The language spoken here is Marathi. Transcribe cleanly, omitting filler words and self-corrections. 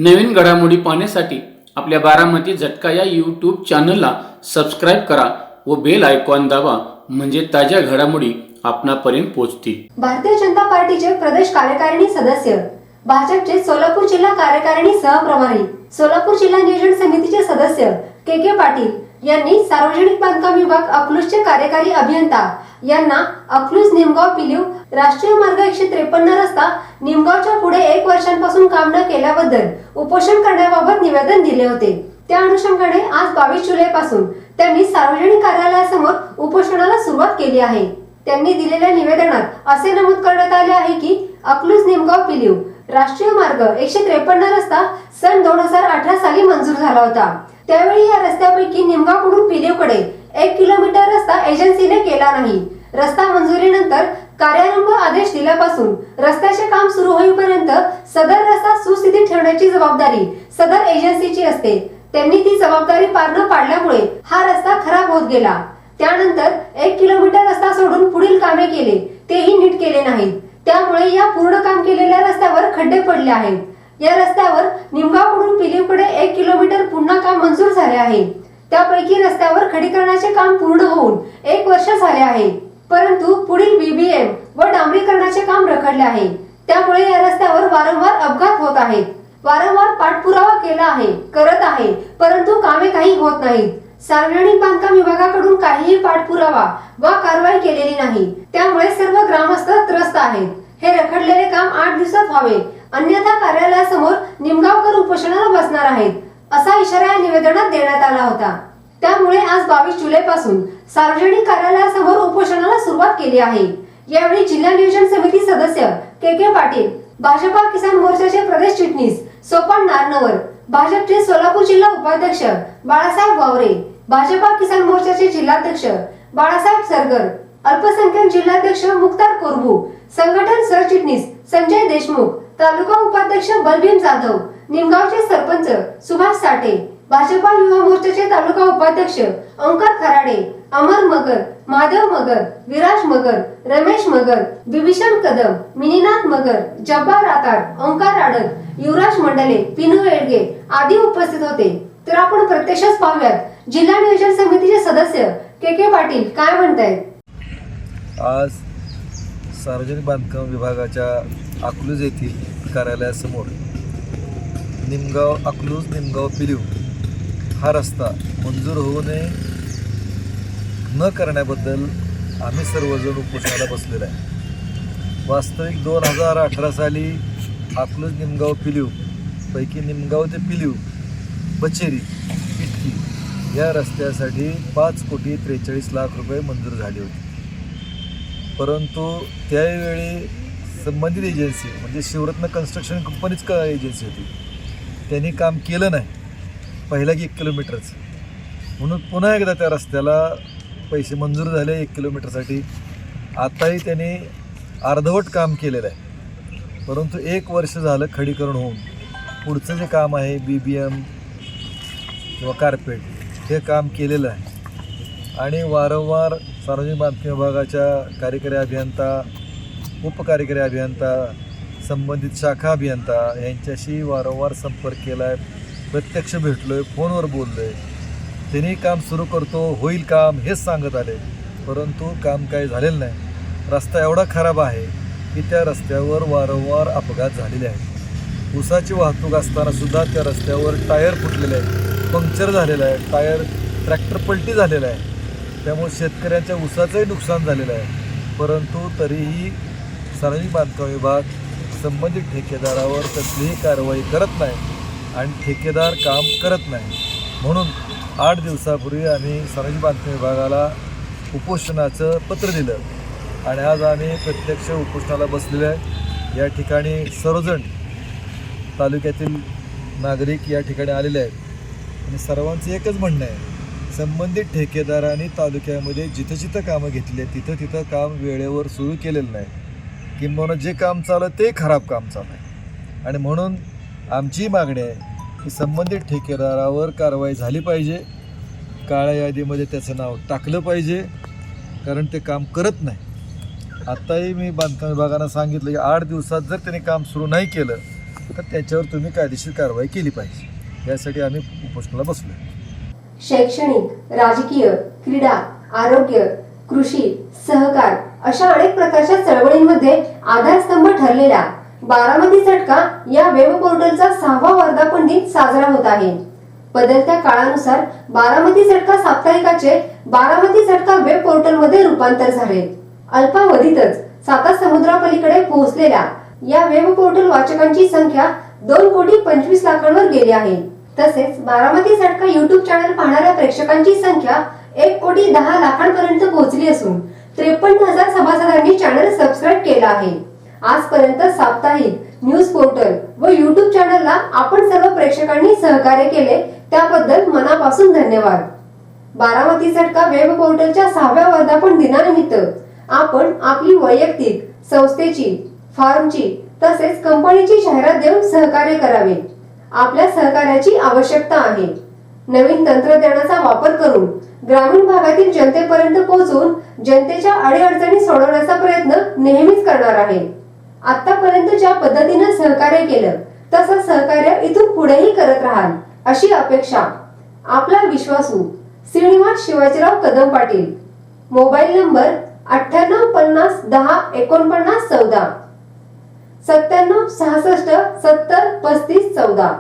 नवीन घडामोडी पाहण्यासाठी आपल्या बारामती झटका या यूट्यूब चॅनलला सबस्क्राईब करा व बेल आयकॉन दाबा, म्हणजे ताज्या घडामोडी आपणापर्यंत पोहोचतील। भारतीय जनता पार्टीचे प्रदेश कार्यकारिणी सदस्य, भाजपचे सोलापूर जिल्हा कार्यकारिणी सहप्रभारी, सोलापूर जिल्हा नियोजन समितीचे सदस्य के पाटील यांनी सार्वजनिक बांधकाम विभाग अकलूजचे कार्यकारी अभियंता यांना अकलूज निमगाव पिलीव राष्ट्रीय मार्ग 153 रस्ता निमगावच्या पुढे 1 वर्षांपासून काम न केल्याबद्दल उपोषण करण्याबाबत निवेदन दिले होते। त्या अनुषंगाने आज 22 जुलै पासून त्यांनी सार्वजनिक कार्यालयासमोर उपोषणाला सुरुवात केली आहे। त्यांनी दिलेल्या निवेदनात असे नमूद करण्यात आले आहे की अकलूज निमगाव पिलीव राष्ट्रीय मार्ग 153 रस्ता सन 2018 साली मंजूर झाला होता। त्यावेळी या रस्त्यापैकी निमगावकडून पिलीवकडे 1 किलोमीटर रस्ता एजन्सीने केला नाही। रस्ता मंजुरीनंतर कार्यारंभ आदेश दिल्यापासून रस्त्याचे काम सुरू होईपर्यंत सदर रस्ता सुस्थितीत ठेवण्याची जबाबदारी सदर एजन्सीची असते। त्यांनी ती जबाबदारी पार न पाडल्यामुळे हा रस्ता खराब होत गेला। त्यानंतर 1 किलोमीटर रस्ता सोडून पुढील कामे केले, तेही नीट केले नाहीत। त्यामुळे या पूर्ण काम केलेल्या रस्त्यावर खड्डे पडले आहेत। या रस्त्यावर निमगावकडून पिलीवकडे 1 किलोमीटर पुन्हा काम मंजूर झाले आहे। त्यापैकी रस्त्यावर खडीकरणाचे काम पूर्ण होऊन 1 वर्ष झाले आहे, परंतु पुढील बीबीएम व डांबरीकरणाचे काम रखडले आहे। त्यामुळे या रस्त्यावर वारंवार अपघात होत आहेत। वारंवार पाठपुरावा केला आहे, करत आहे, परंतु कामे काही होत नाहीत। सार्वजनिक बांधकाम विभागाकडून काहीही पाठपुरावा व कारवाई केलेली नाही। त्यामुळे सर्व ग्रामस्थ त्रस्त आहेत। हे रखडलेले काम 8 दिवसात व्हावे, अन्यथा कार्यालयासमोर निमगावकर उपोषणाला बसणार आहेत, असा इशारा या निवेदनात देण्यात आला होता। त्यामुळे आज 22 जुलै पासून सार्वजनिक कार्यालयासमोर उपोषणाला सुरुवात केली आहे। यावेळी जिल्हा नियोजन समिती सदस्य के पाटील, भाजपा किसान मोर्चाचे प्रदेश चिटणीस सोपान नारनवर, भाजपचे सोलापूर जिल्हा उपाध्यक्ष बाळासाहेब वावरे, भाजपा किसान मोर्चाचे जिल्हाध्यक्ष बाळासाहेब सरगर, अल्पसंख्याक जिल्हाध्यक्ष मुक्तार कोरबू, संघटन सरचिटणीस संजय देशमुख, तालुका उपाध्यक्ष बलभीम जाधव, निमगावचे सरपंच सुभाष साठे, भाजपा युवा मोर्चाचे तालुका उपाध्यक्ष ओंकार खराडे, अमर मगर, महादेव मगर, विराज मगर, रमेश मगर, बिभीषण कदम, मिनीनाथ मगर, जब्बार राताड, ओंकार आडत, युवराज मंडले, पिनू एडगे आदी उपस्थित होते। तर आपण प्रत्यक्षच पाहूयात जिल्हा नियोजन समितीचे सदस्य के पाटील काय म्हणतायत। आज सार्वजनिक बांधकाम विभागाच्या अकलूज येथील कार्यालयासमोर अकलूज निमगाव पिलीव हा रस्ता मंजूर होऊ नये न करण्याबद्दल आम्ही सर्वजण उपोषणाला बसलेला आहे। वास्तविक 2018 साली अकलूज निमगाव पिलीव पैकी निमगाव ते पिलीव बचेरी इटकी या रस्त्यासाठी 5,43,00,000 रुपये मंजूर झाले होते, परंतु त्यावेळी संबंधित एजन्सी म्हणजे शिवरत्न कन्स्ट्रक्शन कंपनीच एजन्सी होती, त्यांनी काम केलं नाही पहिला 1 किलोमीटरचं, म्हणून पुन्हा एकदा त्या रस्त्याला पैसे मंजूर झाले 1 किलोमीटरसाठी। आताही त्यांनी अर्धवट काम केलेलं आहे, परंतु 1 वर्ष झालं खडीकरण होऊन पुढचं जे काम आहे बीबीएम किंवा कार्पेट हे काम केलेलं आहे। आणि वारंवार सार्वजनिक बांधकाम विभागाच्या कार्यकारी अभियंता, उपकार्यकारी अभियंता, संबंधित शाखा अभियंता यांच्याशी वारंवार संपर्क केला आहे, प्रत्यक्ष भेटलो आहे, फोनवर बोललो आहे। त्यांनी काम सुरू करतो, होईल काम हेच सांगत आले, परंतु काम काही झालेलं नाही। रस्ता एवढा खराब आहे की त्या रस्त्यावर वारंवार अपघात झालेले आहेत। ऊसाची वाहतूक असताना सुद्धा त्या रस्त्यावर टायर फुटलेले आहेत, पंक्चर झालेलं आहे, टायर ट्रॅक्टर पलटी झालेला आहे, त्यामुळे शेतकऱ्यांच्या ऊसाचंही नुकसान झालेलं आहे। परंतु तरीही सार्वजनिक बांधकाम विभाग संबंधित ठेकेदारावर कसलीही कारवाई करत नाही आणि ठेकेदार काम करत नाही। म्हणून 8 दिवसापूर्वी आम्ही सार्वजनिक बांधकाम विभागाला उपोषणाचं पत्र दिलं आणि आज आम्ही प्रत्यक्ष उपोषणाला बसलेले आहे। या ठिकाणी सर्वजण तालुक्यातील नागरिक या ठिकाणी आलेले आहेत आणि सर्वांचं एकच म्हणणं आहे, संबंधित ठेकेदारांनी तालुक्यामध्ये जिथं जिथं कामं घेतली आहेत तिथं तिथं काम वेळेवर सुरू केलेलं नाही, किंबहुना जे काम चालू आहे ते खराब काम चालू आहे। आणि म्हणून आमची मागणी आहे की संबंधित ठेकेदारावर कारवाई झाली पाहिजे, काळ्या यादीमध्ये त्याचं नाव टाकलं पाहिजे, कारण ते काम करत नाही। आत्ताही मी बांधकाम विभागानं सांगितलं की 8 दिवसात जर त्यांनी काम सुरू नाही केलं तर त्याच्यावर तुम्ही कायदेशीर कारवाई केली पाहिजे, यासाठी आम्ही उपोषणाला बसलो. शैक्षणिक, राजकीय, क्रीडा, आरोग्य, कृषी, सहकार अशा अनेक प्रकारच्या चळवळींमध्ये आधारस्तंभ ठरलेला बारामती झटका या वेब पोर्टलचा 6वा वर्धापन दिन साजरा होत आहे. बदलत्या काळानुसार बारामती झटका साप्ताहिकाचे बारामती झटका वेब पोर्टल मध्ये रूपांतर झाले. अल्पावधीतच 7 समुद्रापलीकडे पोहोचलेल्या या वेब पोर्टल वाचकांची संख्या 2,25,00,000 गेली आहे. तसेच बारामती झटका युट्यूब चॅनल पाहणाऱ्या प्रेक्षकांची संख्या 1,10,00,000 पर्यंत पोहोचली असून 53,000 सभासदांनी चॅनल सबस्क्राईब केला आहे. आजपर्यंत साप्ताहिक, न्यूज पोर्टल व युट्यूब चॅनलला आपण सर्व प्रेक्षकांनी सहकार्य केले त्याबद्दल मनापासून धन्यवाद. बारामती झटका वेब पोर्टलच्या 6व्या वर्धापन दिनानिमित्त आपण आपली वैयक्तिक, संस्थेची, फार्मची तसेच कंपनीची जाहिरात देऊन सहकार्य करावे. आपल्या सहकार्याची आवश्यकता आहे. नवीन तंत्रज्ञानाचा वापर करून ग्रामीण भागातील जनतेपर्यंत पोहोचून जनतेच्या अडीअडचणी सोडवण्याचा प्रयत्न नेहमीच करणार आहे. आतापर्यंत ज्या पद्धतीने सहकार्य केलं तसं सहकार्य इथून पुढेही करत राहाल अशी अपेक्षा. आपला विश्वासू श्रीनिवास शिवाजीराव कदम पाटील. Mobile number 9850 10 49 14 97 66 70 35 14.